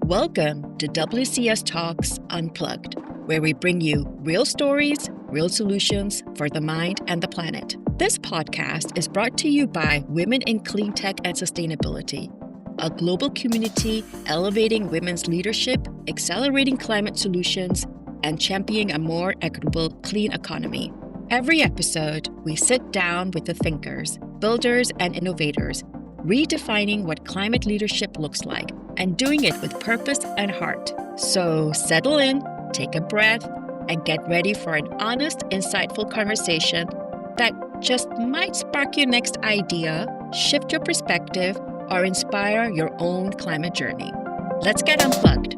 Welcome to WCS Talks Unplugged, where we bring you real stories, real solutions for the mind and the planet. This podcast is brought to you by Women in Cleantech and Sustainability, a global community elevating women's leadership, accelerating climate solutions, and championing a more equitable, clean economy. Every episode, we sit down with the thinkers, builders, and innovators, redefining what climate leadership looks like and doing it with purpose and heart. So settle in, take a breath, and get ready for an honest, insightful conversation that just might spark your next idea, shift your perspective, or inspire your own climate journey. Let's get unplugged.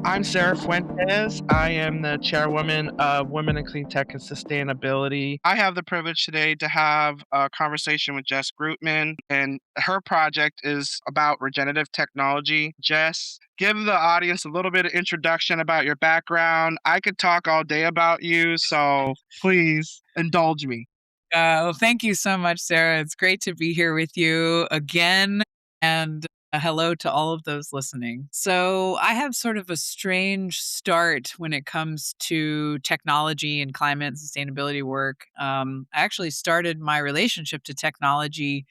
I'm Sara Fuentes. I am the Chairwoman of Women in Cleantech and Sustainability. I have the privilege today to have a conversation with Jess Groopman, and her project is about regenerative technology. Jess, give the audience a little bit of introduction about your background. I could talk all day about you, so please indulge me. Well, thank you so much, Sarah. It's great to be here with you again. And hello to all of those listening. So, I have sort of a strange start when it comes to technology and climate and sustainability work. I actually started my relationship to technology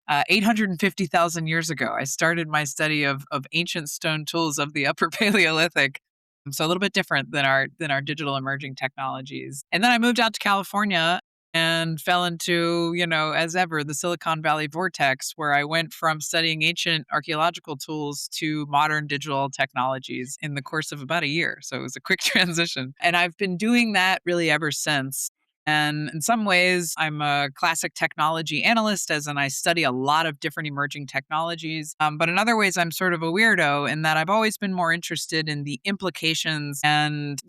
850,000 years ago. I started my study of ancient stone tools of the Upper Paleolithic. So a little bit different than our digital emerging technologies. And then I moved out to California and fell into, as ever, the Silicon Valley vortex, where I went from studying ancient archaeological tools to modern digital technologies in the course of about a year. So it was a quick transition. And I've been doing that really ever since. And in some ways, I'm a classic technology analyst, as in I study a lot of different emerging technologies. But in other ways, I'm sort of a weirdo in that I've always been more interested in the implications and,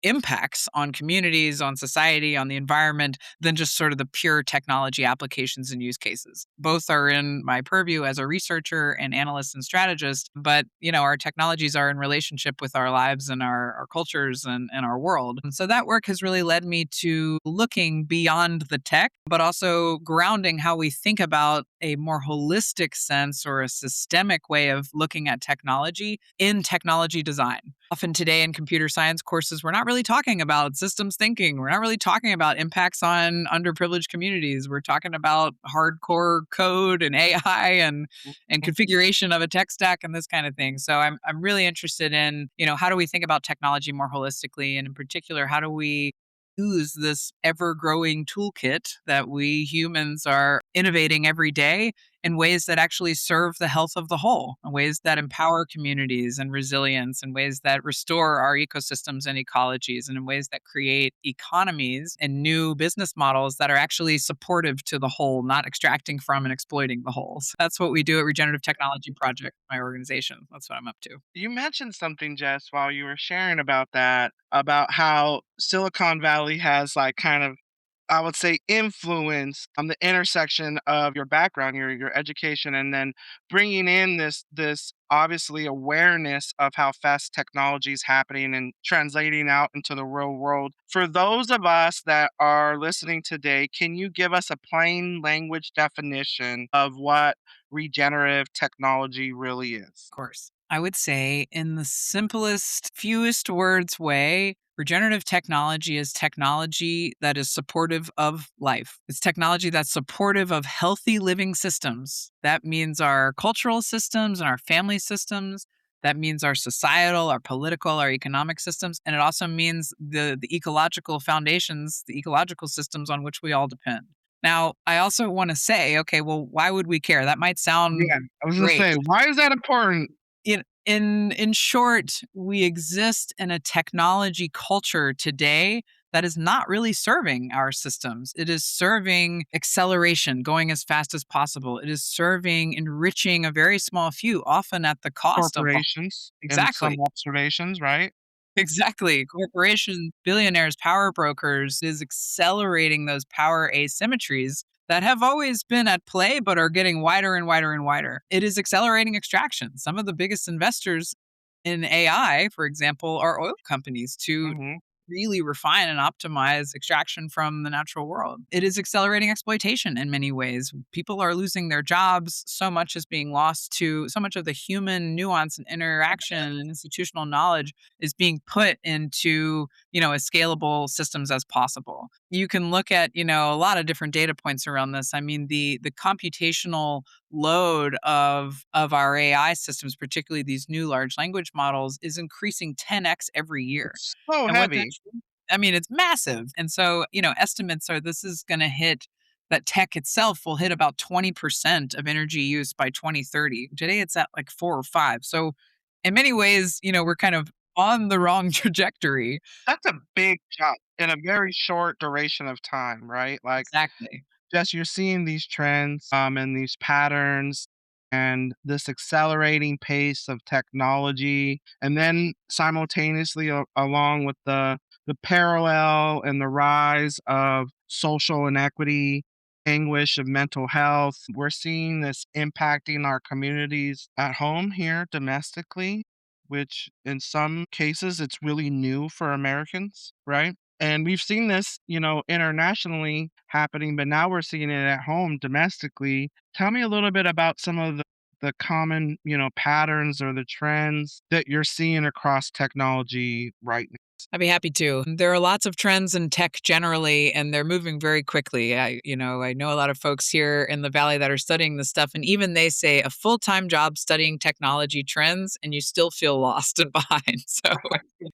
impacts on communities, on society, on the environment than just sort of the pure technology applications and use cases. Both are in my purview as a researcher and analyst and strategist, but our technologies are in relationship with our lives and our cultures and our world. And so that work has really led me to looking beyond the tech, but also grounding how we think about a more holistic sense or a systemic way of looking at technology in technology design. Often today in computer science courses, we're not really talking about systems thinking. We're not really talking about impacts on underprivileged communities. We're talking about hardcore code and AI and configuration of a tech stack and this kind of thing. So I'm really interested in, how do we think about technology more holistically? And in particular, how do we use this ever-growing toolkit that we humans are innovating every day in ways that actually serve the health of the whole, in ways that empower communities and resilience, in ways that restore our ecosystems and ecologies, and in ways that create economies and new business models that are actually supportive to the whole, not extracting from and exploiting the whole. So that's what we do at Regenerative Technology Project, my organization. That's what I'm up to. You mentioned something, Jess, while you were sharing about that, about how Silicon Valley has I would say influence on the intersection of your background, your education, and then bringing in this obviously awareness of how fast technology is happening and translating out into the real world. For those of us that are listening today, can you give us a plain language definition of what regenerative technology really is? Of course. I would say, in the simplest, fewest words way, regenerative technology is technology that is supportive of life. It's technology that's supportive of healthy living systems. That means our cultural systems and our family systems. That means our societal, our political, our economic systems. And it also means the ecological foundations, the ecological systems on which we all depend. Now, I also want to say, okay, well, why would we care? That might sound Yeah, I was gonna great. say, why is that important? In short, we exist in a technology culture today that is not really serving our systems. It is serving acceleration, going as fast as possible. It is serving enriching a very small few, often at the cost of Corporations and some exactly. observations, right? Exactly. Corporations, billionaires, power brokers is accelerating those power asymmetries that have always been at play, but are getting wider and wider and wider. It is accelerating extraction. Some of the biggest investors in AI, for example, are oil companies to Mhm. really refine and optimize extraction from the natural world. It is accelerating exploitation in many ways. People are losing their jobs. So much is being lost to so much of the human nuance and interaction and institutional knowledge is being put into, as scalable systems as possible. You can look at, a lot of different data points around this. I mean, the computational load of our AI systems, particularly these new large language models, is increasing 10x every year. It's so And what that heavy. I mean, it's massive. And so, estimates are this is going to hit that tech itself will hit about 20% of energy use by 2030. Today it's at like 4 or 5. So in many ways, we're kind of on the wrong trajectory. That's a big jump in a very short duration of time, right? Like, Exactly. just you're seeing these trends, and these patterns and this accelerating pace of technology, and then simultaneously along with the parallel and the rise of social inequity, anguish of mental health. We're seeing this impacting our communities at home here domestically, which in some cases it's really new for Americans, right? And we've seen this, internationally happening, but now we're seeing it at home domestically. Tell me a little bit about some of the common, patterns or the trends that you're seeing across technology right now. I'd be happy to. There are lots of trends in tech generally, and they're moving very quickly. I know a lot of folks here in the Valley that are studying this stuff, and even they say a full-time job studying technology trends, and you still feel lost and behind. So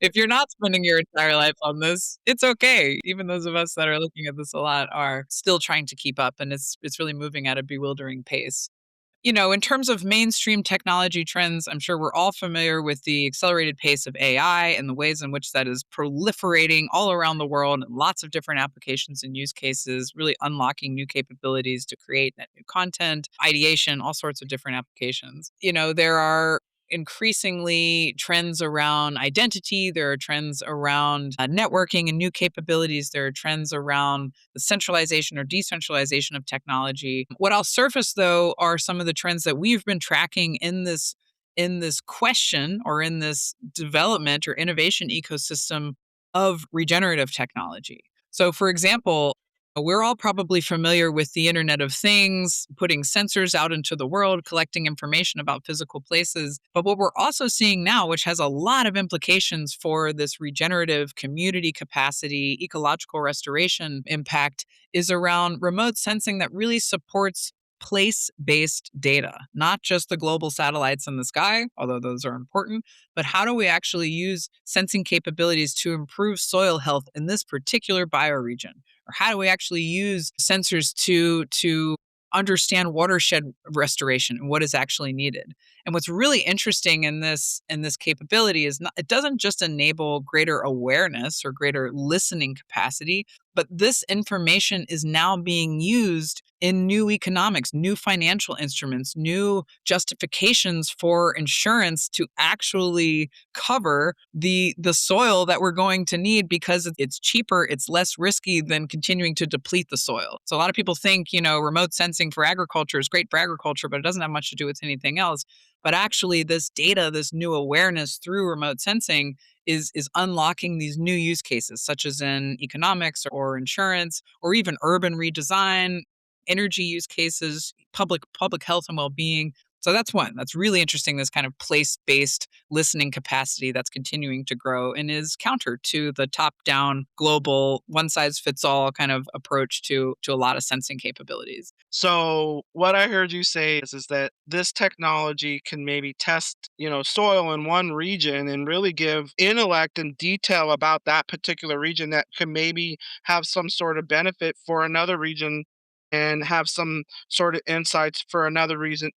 if you're not spending your entire life on this, it's okay. Even those of us that are looking at this a lot are still trying to keep up, and it's really moving at a bewildering pace. In terms of mainstream technology trends, I'm sure we're all familiar with the accelerated pace of AI and the ways in which that is proliferating all around the world and lots of different applications and use cases, really unlocking new capabilities to create net new content, ideation, all sorts of different applications. There are increasingly trends around identity. There are trends around networking and new capabilities. There are trends around the centralization or decentralization of technology. What I'll surface though are some of the trends that we've been tracking in this question or in this development or innovation ecosystem of regenerative technology. So for example, we're all probably familiar with the Internet of Things, putting sensors out into the world, collecting information about physical places. But what we're also seeing now, which has a lot of implications for this regenerative community capacity, ecological restoration impact, is around remote sensing that really supports place-based data, not just the global satellites in the sky, although those are important, but how do we actually use sensing capabilities to improve soil health in this particular bioregion? Or how do we actually use sensors to understand watershed restoration and what is actually needed? And what's really interesting in this capability is it doesn't just enable greater awareness or greater listening capacity, but this information is now being used in new economics, new financial instruments, new justifications for insurance to actually cover the soil that we're going to need because it's cheaper, it's less risky than continuing to deplete the soil. So a lot of people think, remote sensing for agriculture is great for agriculture, but it doesn't have much to do with anything else. But actually this data, this new awareness through remote sensing is unlocking these new use cases, such as in economics or insurance or even urban redesign, energy use cases, public health and well-being. So that's one. That's really interesting, this kind of place-based listening capacity that's continuing to grow and is counter to the top-down global one-size-fits-all kind of approach to a lot of sensing capabilities. So what I heard you say is that this technology can maybe test, soil in one region and really give intellect and detail about that particular region that can maybe have some sort of benefit for another region and have some sort of insights for another region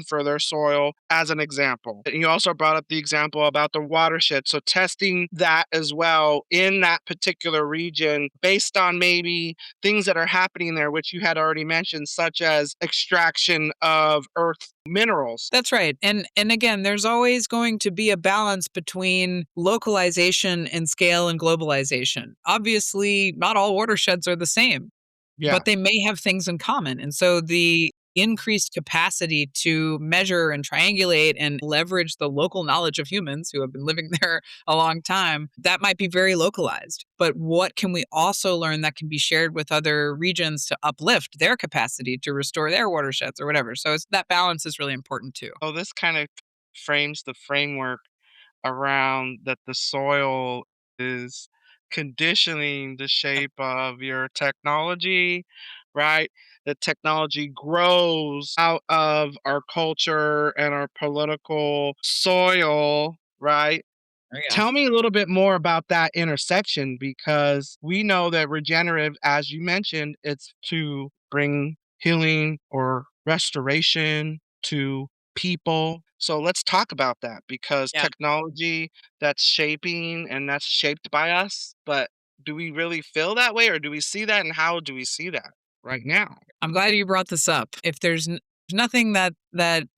for their soil, as an example. And you also brought up the example about the watershed. So testing that as well in that particular region based on maybe things that are happening there, which you had already mentioned, such as extraction of earth minerals. That's right. And again, there's always going to be a balance between localization and scale and globalization. Obviously, not all watersheds are the same, Yeah. but they may have things in common. And so the increased capacity to measure and triangulate and leverage the local knowledge of humans who have been living there a long time, that might be very localized. But what can we also learn that can be shared with other regions to uplift their capacity to restore their watersheds or whatever? So that balance is really important too. So this kind of frames the framework around that the soil is conditioning the shape of your technology, right? The technology grows out of our culture and our political soil, right? There you go. Tell me a little bit more about that intersection because we know that regenerative, as you mentioned, it's to bring healing or restoration to people. So let's talk about that because Yeah. technology that's shaping and that's shaped by us, but do we really feel that way or do we see that and how do we see that right now? I'm glad you brought this up. If there's nothing that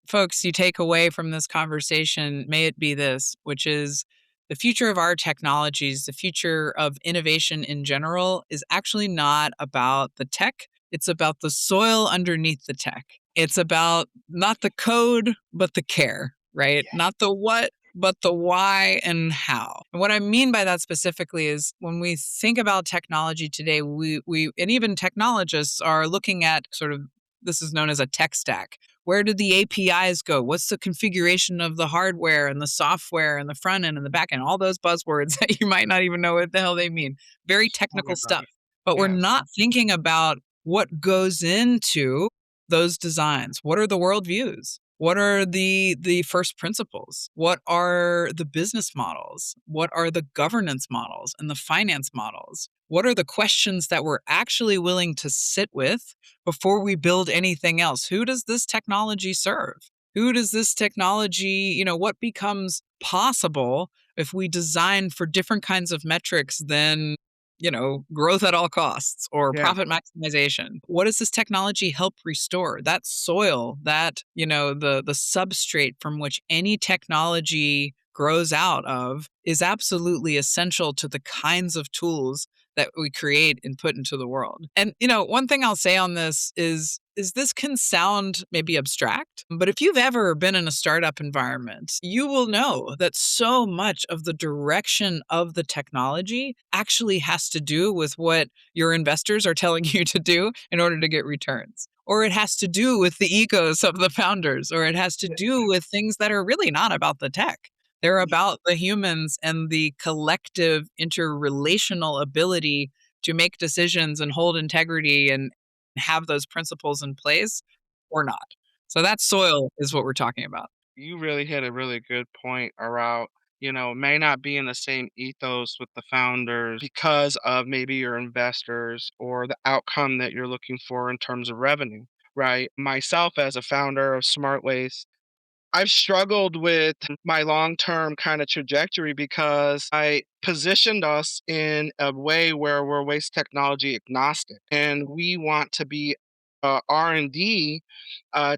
folks you take away from this conversation, may it be this, which is the future of our technologies, the future of innovation in general is actually not about the tech. It's about the soil underneath the tech. It's about not the code, but the care, right? Not the what, but the why and how. And what I mean by that specifically is when we think about technology today, we and even technologists are looking at sort of this is known as a tech stack. Where do the APIs go? What's the configuration of the hardware and the software and the front end and the back end? All those buzzwords that you might not even know what the hell they mean. Very technical Talking about stuff. it. But we're Yes. not thinking about what goes into those designs. What are the worldviews? What are the first principles? What are the business models? What are the governance models and the finance models? What are the questions that we're actually willing to sit with before we build anything else? Who does this technology serve? Who does this technology, what becomes possible if we design for different kinds of metrics than growth at all costs or Yeah. profit maximization? What does this technology help restore? That soil, the substrate from which any technology grows out of is absolutely essential to the kinds of tools that we create and put into the world. And one thing I'll say on this is this can sound maybe abstract, but if you've ever been in a startup environment, you will know that so much of the direction of the technology actually has to do with what your investors are telling you to do in order to get returns. Or it has to do with the egos of the founders, or it has to do with things that are really not about the tech. They're about the humans and the collective interrelational ability to make decisions and hold integrity and have those principles in place or not. So that soil is what we're talking about. You really hit a really good point around, may not be in the same ethos with the founders because of maybe your investors or the outcome that you're looking for in terms of revenue, right? Myself as a founder of SmartWaste, I've struggled with my long-term kind of trajectory because I positioned us in a way where we're waste technology agnostic, and we want to be a R&D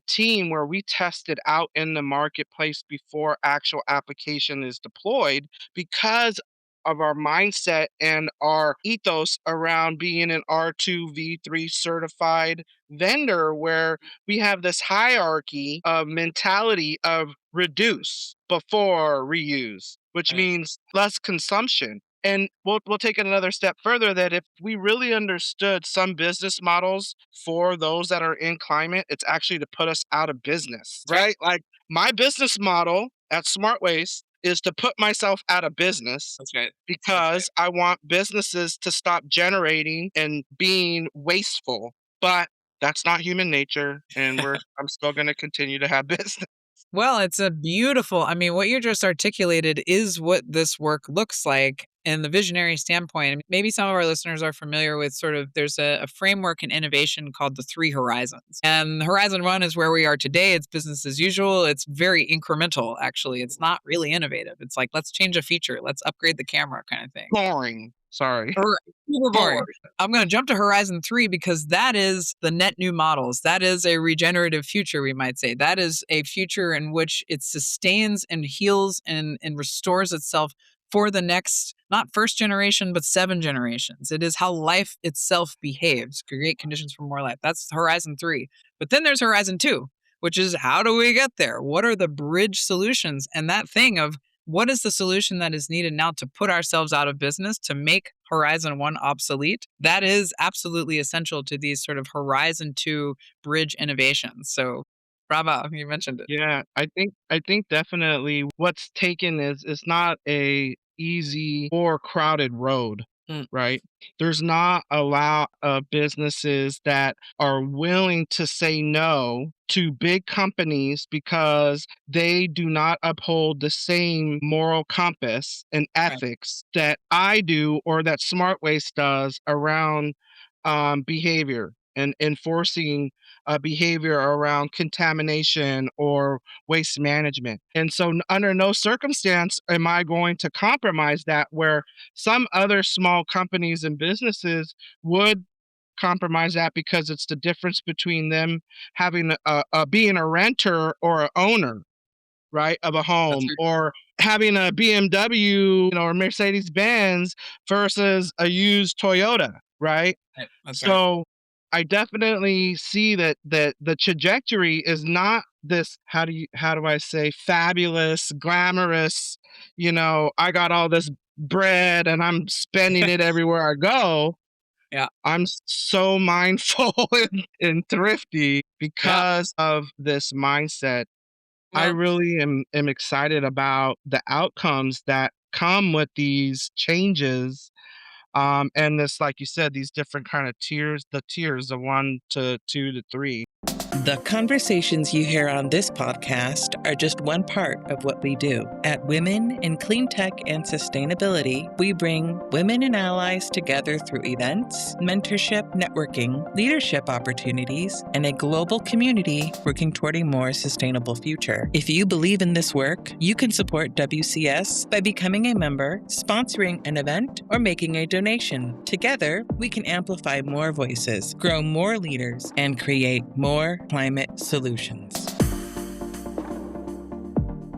team where we test it out in the marketplace before actual application is deployed because of our mindset and our ethos around being an R2 V3 certified vendor where we have this hierarchy of mentality of reduce before reuse, which Right. means less consumption. And we'll take it another step further that if we really understood some business models for those that are in climate, it's actually to put us out of business, That's right. right? Like my business model at Smart Waste is to put myself out of business That's right. That's right. because I want businesses to stop generating and being wasteful. But that's not human nature, and I'm still going to continue to have business. Well, it's a beautiful, I mean, what you just articulated is what this work looks like in the visionary standpoint. And maybe some of our listeners are familiar with sort of there's a framework in innovation called the three horizons. And Horizon 1 is where we are today. It's business as usual. It's very incremental, actually. It's not really innovative. It's like, let's change a feature, let's upgrade the camera kind of thing. Boring. Sorry. Or super boring. Boring. I'm going to jump to Horizon 3 because that is the net new models. That is a regenerative future, we might say. That is a future in which it sustains and heals and restores itself for the next, not first generation, but 7 generations. It is how life itself behaves, create conditions for more life. That's horizon 3. But then there's horizon 2, which is how do we get there? What are the bridge solutions? And that thing of what is the solution that is needed now to put ourselves out of business, to make horizon 1 obsolete? That is absolutely essential to these sort of horizon 2 bridge innovations. So bravo, you mentioned it. Yeah, I think definitely what's taken is not a easy or crowded road, Mm, right? There's not a lot of businesses that are willing to say no to big companies because they do not uphold the same moral compass and right. ethics that I do or that SmartWaste does around behavior and enforcing behavior around contamination or waste management. And so, under no circumstance am I going to compromise that, where some other small companies and businesses would compromise that because it's the difference between them having a being a renter or a owner, right, of a That's home, right. or having a BMW, or Mercedes Benz versus a used Toyota, right? Right. That's right. So I definitely see that the trajectory is not this, how do I say, fabulous, glamorous, I got all this bread and I'm spending it everywhere I go. Yeah. I'm so mindful and thrifty Yeah. because of this mindset. I Yeah. really am excited about the outcomes that come with these changes, and this, like you said, these different kind of tiers of 1 to 2 to 3. The conversations you hear on this podcast are just one part of what we do. At Women in Cleantech and Sustainability, we bring women and allies together through events, mentorship, networking, leadership opportunities, and a global community working toward a more sustainable future. If you believe in this work, you can support WCS by becoming a member, sponsoring an event, or making a donation. Together, we can amplify more voices, grow more leaders, and create more climate solutions.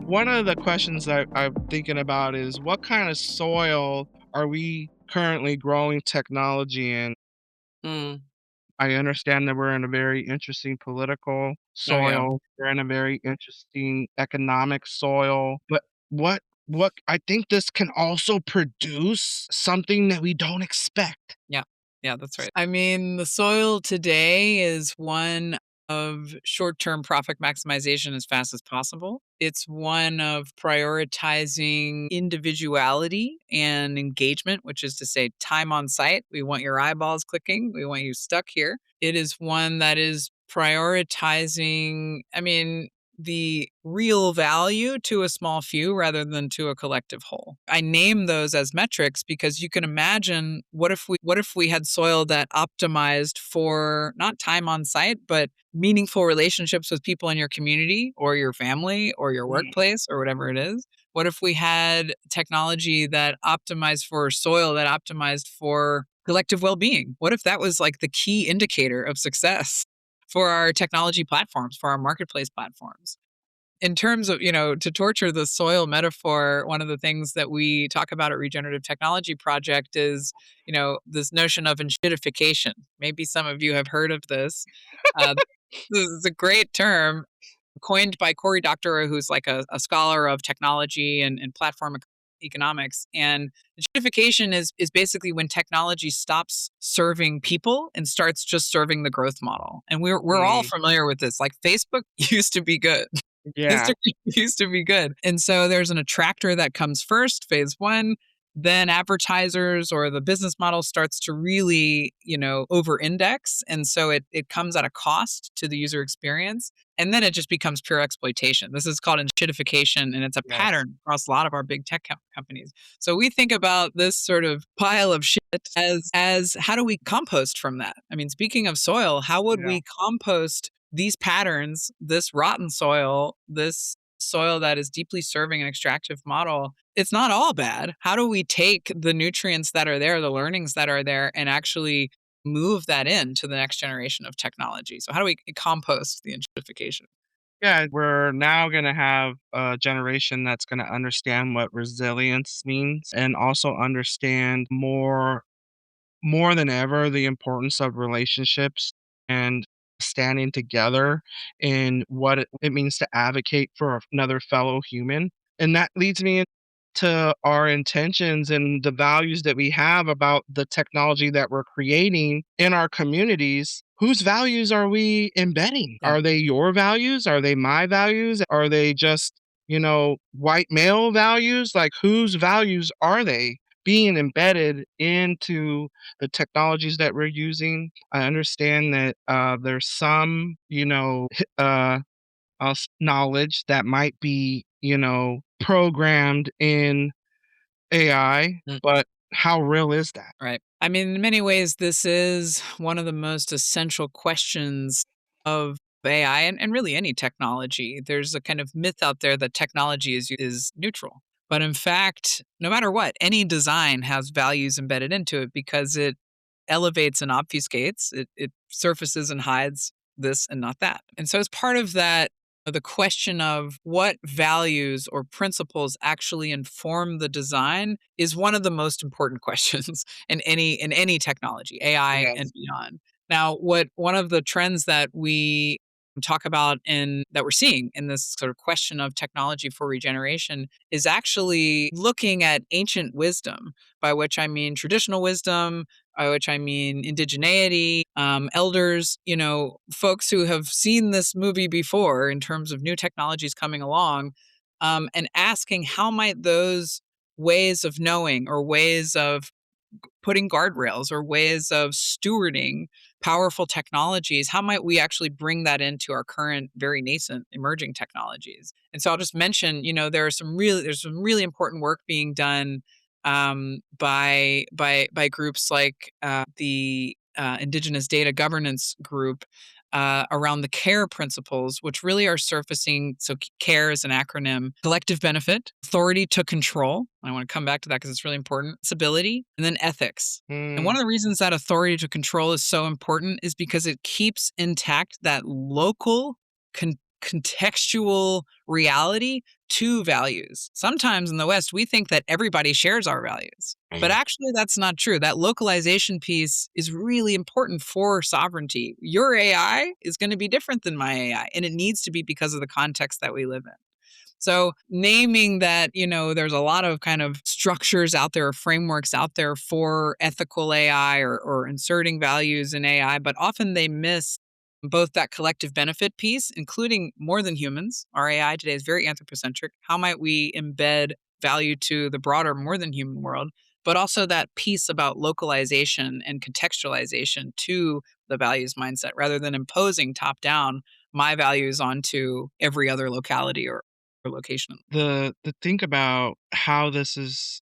One of the questions I'm thinking about is, what kind of soil are we currently growing technology in? Mm. I understand that we're in a very interesting political Oh, yeah. soil. We're in a very interesting economic soil. But what I think this can also produce something that we don't expect. Yeah. Yeah, that's right. I mean, the soil today is one of short-term profit maximization as fast as possible. It's one of prioritizing individuality and engagement, which is to say time on site. We want your eyeballs clicking. We want you stuck here. It is one that is prioritizing, I mean, the real value to a small few rather than to a collective whole. I name those as metrics because you can imagine what if we had soil that optimized for not time on site but meaningful relationships with people in your community or your family or your workplace or whatever it is. What if we had technology that optimized for soil, that optimized for collective well-being? What if that was like the key indicator of success for our technology platforms, for our marketplace platforms? In terms of, to torture the soil metaphor, one of the things that we talk about at Regenerative Technology Project is, this notion of enshittification. Maybe some of you have heard of this. Uh, this is a great term coined by Cory Doctorow, who's like a scholar of technology and platform economics. And enshittification is basically when technology stops serving people and starts just serving the growth model. And we're all Mm, familiar with this. Like Facebook used to be good. yeah. Instagram used to be good. And so there's an attractor that comes first, phase 1. Then advertisers or the business model starts to really, over index. And so it comes at a cost to the user experience. And then it just becomes pure exploitation. This is called enshittification, and it's a Yes. pattern across a lot of our big tech companies. So we think about this sort of pile of shit as how do we compost from that? I mean, speaking of soil, how would Yeah. we compost these patterns, this rotten soil, this soil that is deeply serving an extractive model? It's not all bad. How do we take the nutrients that are there, the learnings that are there, and actually move that into the next generation of technology? So how do we compost the enshittification? Yeah, we're now going to have a generation that's going to understand what resilience means and also understand more than ever the importance of relationships and standing together in what it means to advocate for another fellow human. And that leads me to our intentions and the values that we have about the technology that we're creating in our communities. Whose values are we embedding? Yeah. Are they your values? Are they my values? Are they just, white male values? Like, whose values are they being embedded into the technologies that we're using? I understand that there's some, knowledge that might be, programmed in AI, Mm. but how real is that? Right. I mean, in many ways, this is one of the most essential questions of AI and really any technology. There's a kind of myth out there that technology is neutral. But in fact, no matter what, any design has values embedded into it because it elevates and obfuscates, it surfaces and hides this and not that. And so, as part of that, the question of what values or principles actually inform the design is one of the most important questions in any technology, AI and Yes. beyond. Now, what one of the trends that we talk about in that we're seeing in this sort of question of technology for regeneration is actually looking at ancient wisdom, by which I mean traditional wisdom, by which I mean indigeneity, elders, folks who have seen this movie before in terms of new technologies coming along, and asking how might those ways of knowing or ways of putting guardrails or ways of stewarding powerful technologies, how might we actually bring that into our current very nascent emerging technologies? And so I'll just mention, there's some really important work being done by groups like the Indigenous Data Governance Group around the CARE principles, which really are surfacing. So, CARE is an acronym: collective benefit, authority to control. I want to come back to that because it's really important. Stability, and then ethics. And one Mm, of the reasons that authority to control is so important is because it keeps intact that local, contextual reality to values. Sometimes in the West, we think that everybody shares our values. But actually, that's not true. That localization piece is really important for sovereignty. Your AI is going to be different than my AI, and it needs to be because of the context that we live in. So, naming that, there's a lot of kind of structures out there, frameworks out there for ethical AI or inserting values in AI, but often they miss both that collective benefit piece, including more than humans. Our AI today is very anthropocentric. How might we embed value to the broader, more than human world? But also that piece about localization and contextualization to the values mindset rather than imposing top down my values onto every other locality or location. the think about how this is,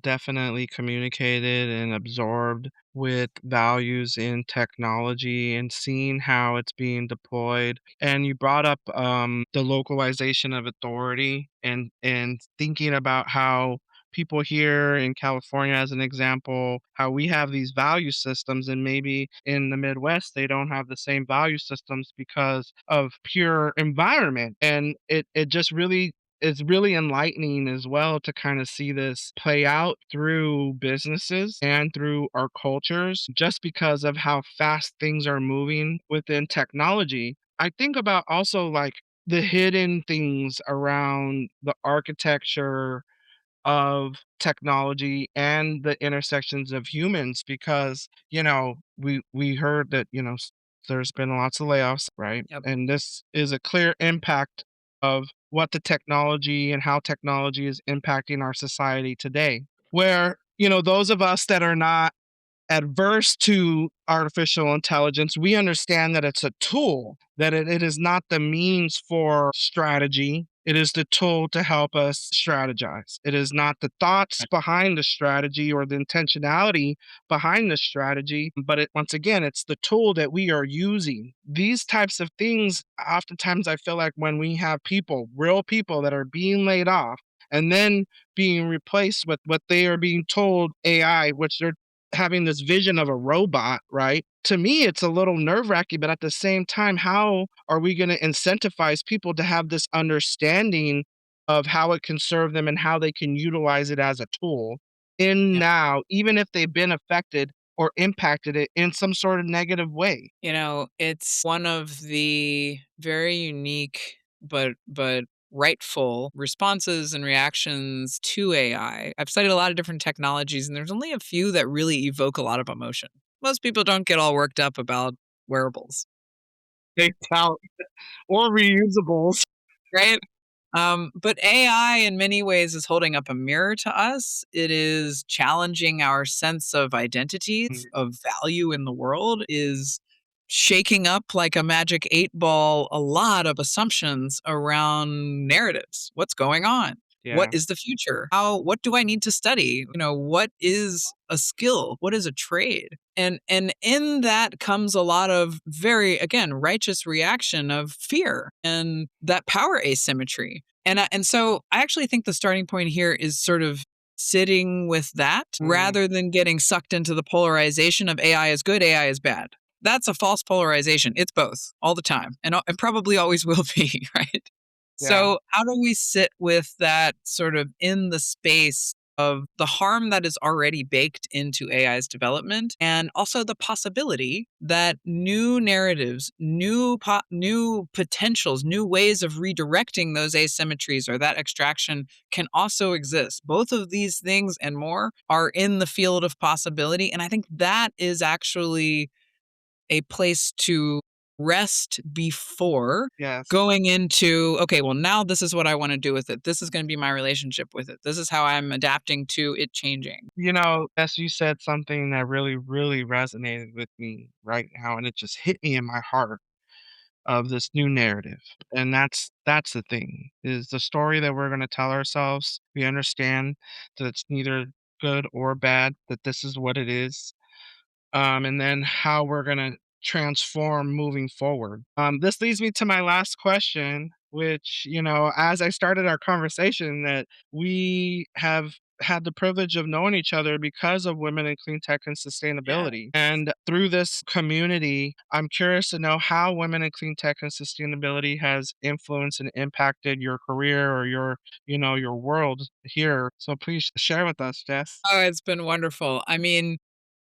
definitely communicated and absorbed with values in technology and seeing how it's being deployed. And you brought up the localization of authority and thinking about how people here in California, as an example, how we have these value systems, and maybe in the Midwest, they don't have the same value systems because of pure environment. And it just really it's really enlightening as well to kind of see this play out through businesses and through our cultures just because of how fast things are moving within technology. I think about also like the hidden things around the architecture of technology and the intersections of humans because we heard that there's been lots of layoffs, right? Yep. And this is a clear impact of what the technology and how technology is impacting our society today, where those of us that are not adverse to artificial intelligence, we understand that it's a tool, that it is not the means for strategy. It is the tool to help us strategize. It is not the thoughts behind the strategy or the intentionality behind the strategy, but once again, it's the tool that we are using. These types of things, oftentimes, I feel like when we have people, real people that are being laid off, and then being replaced with what they are being told AI, which they're having this vision of a robot, right? To me, it's a little nerve-wracking, but at the same time, how are we gonna incentivize people to have this understanding of how it can serve them and how they can utilize it as a tool in Yeah. now, even if they've been affected or impacted it in some sort of negative way? It's one of the very unique but rightful responses and reactions to AI. I've studied a lot of different technologies, and there's only a few that really evoke a lot of emotion. Most people don't get all worked up about wearables, They tout or reusables. right? But AI in many ways is holding up a mirror to us. It is challenging our sense of identity, Mm, of value in the world, is shaking up like a magic 8 ball a lot of assumptions around narratives. What's going on? What yeah, is the future? What do I need to study? What is a skill? What is a trade? And in that comes a lot of very, again, righteous reaction of fear and that power asymmetry. And so I actually think the starting point here is sort of sitting with that mm, rather than getting sucked into the polarization of AI is good, AI is bad. That's a false polarization. It's both all the time and probably always will be, right? yeah, So, how do we sit with that sort of in the space of the harm that is already baked into AI's development and also the possibility that new narratives, new potentials, new ways of redirecting those asymmetries or that extraction can also exist. Both of these things and more are in the field of possibility, and I think that is actually a place to rest before yes. going into, okay, well, now this is what I want to do with it. This is going to be my relationship with it. This is how I'm adapting to it changing. As you said something that really, really resonated with me right now, and it just hit me in my heart of this new narrative. And that's the thing, is the story that we're gonna tell ourselves. We understand that it's neither good or bad, that this is what it is, and then how we're gonna transform moving forward. This leads me to my last question, which, as I started our conversation, that we have had the privilege of knowing each other because of Women in Clean Tech and Yeah. Sustainability. And through this community, I'm curious to know how Women in Clean Tech and Sustainability has influenced and impacted your career or your world here. So please share with us, Jess. Oh, it's been wonderful. I mean,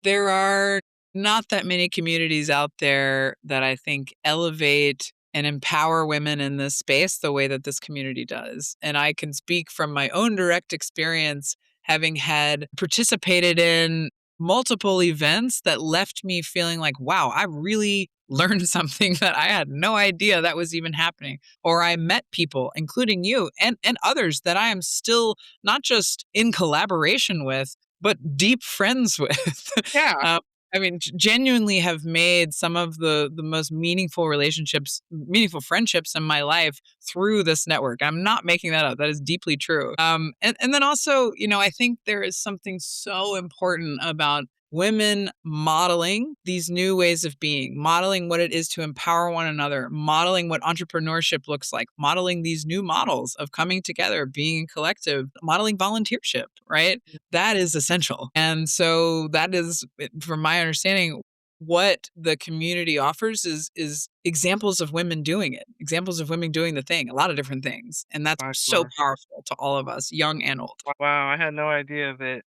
there are not that many communities out there that I think elevate and empower women in this space the way that this community does. And I can speak from my own direct experience, having had participated in multiple events that left me feeling like, wow, I really learned something that I had no idea that was even happening. Or I met people, including you and others that I am still not just in collaboration with, but deep friends with. Yeah. um, I mean, genuinely have made some of the most meaningful relationships, meaningful friendships in my life through this network. I'm not making that up. That is deeply true. And then also, I think there is something so important about women modeling these new ways of being, modeling what it is to empower one another, modeling what entrepreneurship looks like, modeling these new models of coming together, being collective, modeling volunteership, right? That is essential. And so that is, from my understanding, what the community offers is examples of women doing it, examples of women doing the thing, a lot of different things. And that's By so far. powerful to all of us, young and old. Wow, I had no idea that,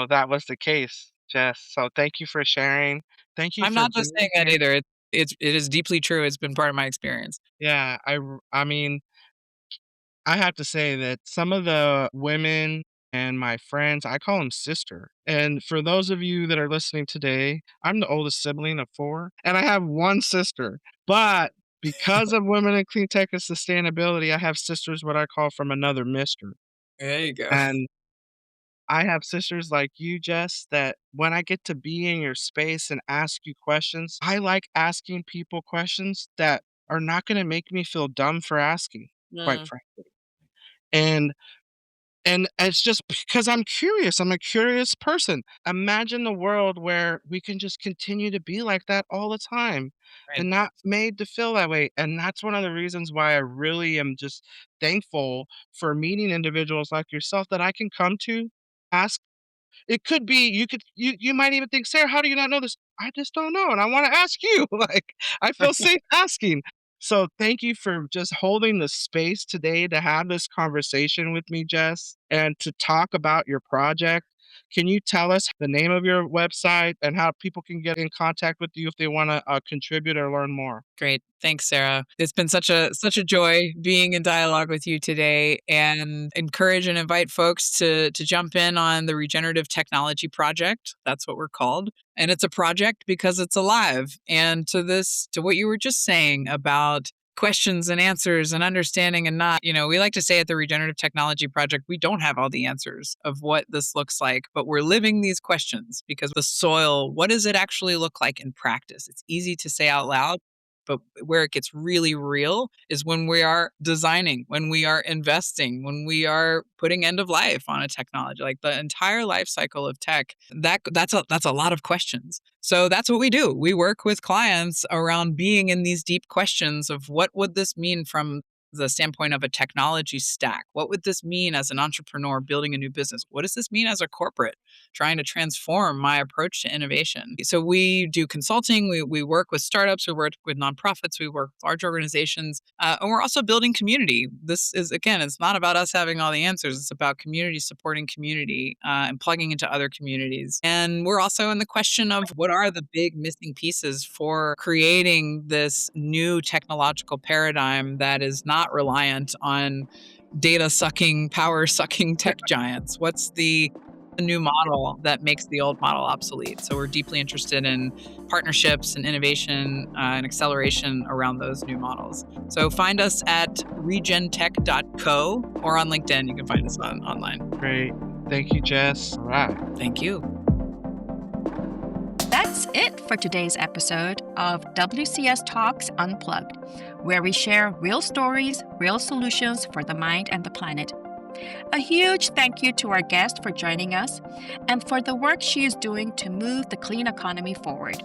that was the case, Jess. So thank you for sharing. Thank you I'm for not just being saying that here. either. It is deeply true. It's been part of my experience. Yeah, I mean, I have to say that some of the women and my friends, I call them sister. And for those of you that are listening today, I'm the oldest sibling of four, and I have one sister. But because of Women in Clean Tech and Sustainability, I have sisters what I call from another mister. There you go. And I have sisters like you, Jess, that when I get to be in your space and ask you questions, I like asking people questions that are not going to make me feel dumb for asking, quite Mm, frankly. And and it's just because I'm curious. I'm a curious person. Imagine the world where we can just continue to be like that all the time right. and not made to feel that way. And that's one of the reasons why I really am just thankful for meeting individuals like yourself that I can come to, ask It could be you might even think, Sarah, how do you not know this? I just don't know, and I want to ask you. Like, I feel safe asking. So thank you for just holding the space today to have this conversation with me, Jess, and to talk about your project. Can you tell us the name of your website and how people can get in contact with you if they want to contribute or learn more? Great. Thanks, Sarah. It's been such a joy being in dialogue with you today, and encourage and invite folks to jump in on the Regenerative Technology Project. That's what we're called. And it's a project because it's alive. And to what you were just saying about questions and answers and understanding and not, we like to say at the Regenerative Technology Project, we don't have all the answers of what this looks like, but we're living these questions because the soil, what does it actually look like in practice? It's easy to say out loud, but where it gets really real is when we are designing, when we are investing, when we are putting end of life on a technology, like the entire life cycle of tech. That's a lot of questions. So that's what we do. We work with clients around being in these deep questions of what would this mean from the standpoint of a technology stack? What would this mean as an entrepreneur building a new business? What does this mean as a corporate trying to transform my approach to innovation? So we do consulting, we work with startups, we work with nonprofits, we work with large organizations, and we're also building community. This is, again, it's not about us having all the answers. It's about community supporting community and plugging into other communities. And we're also in the question of what are the big missing pieces for creating this new technological paradigm that is not reliant on data sucking, power sucking tech giants. What's the new model that makes the old model obsolete? So we're deeply interested in partnerships and innovation and acceleration around those new models. So find us at regentech.co or on LinkedIn. You can find us online. Great. Thank you, Jess. All right. Thank you. That's it for today's episode of WCS Talks Unplugged, where we share real stories, real solutions for the mind and the planet. A huge thank you to our guest for joining us and for the work she is doing to move the clean economy forward.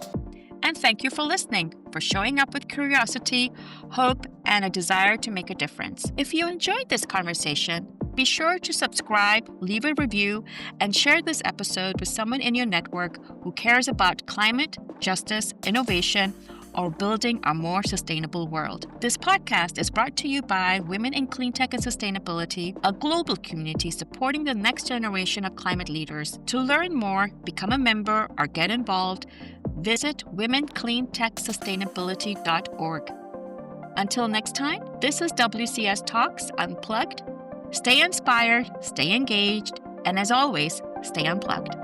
And thank you for listening, for showing up with curiosity, hope, and a desire to make a difference. If you enjoyed this conversation, be sure to subscribe, leave a review, and share this episode with someone in your network who cares about climate, justice, innovation, or building a more sustainable world. This podcast is brought to you by Women in Cleantech and Sustainability, a global community supporting the next generation of climate leaders. To learn more, become a member, or get involved, visit womencleantechsustainability.org. Until next time, this is WCS Talks Unplugged. Stay inspired, stay engaged, and as always, stay unplugged.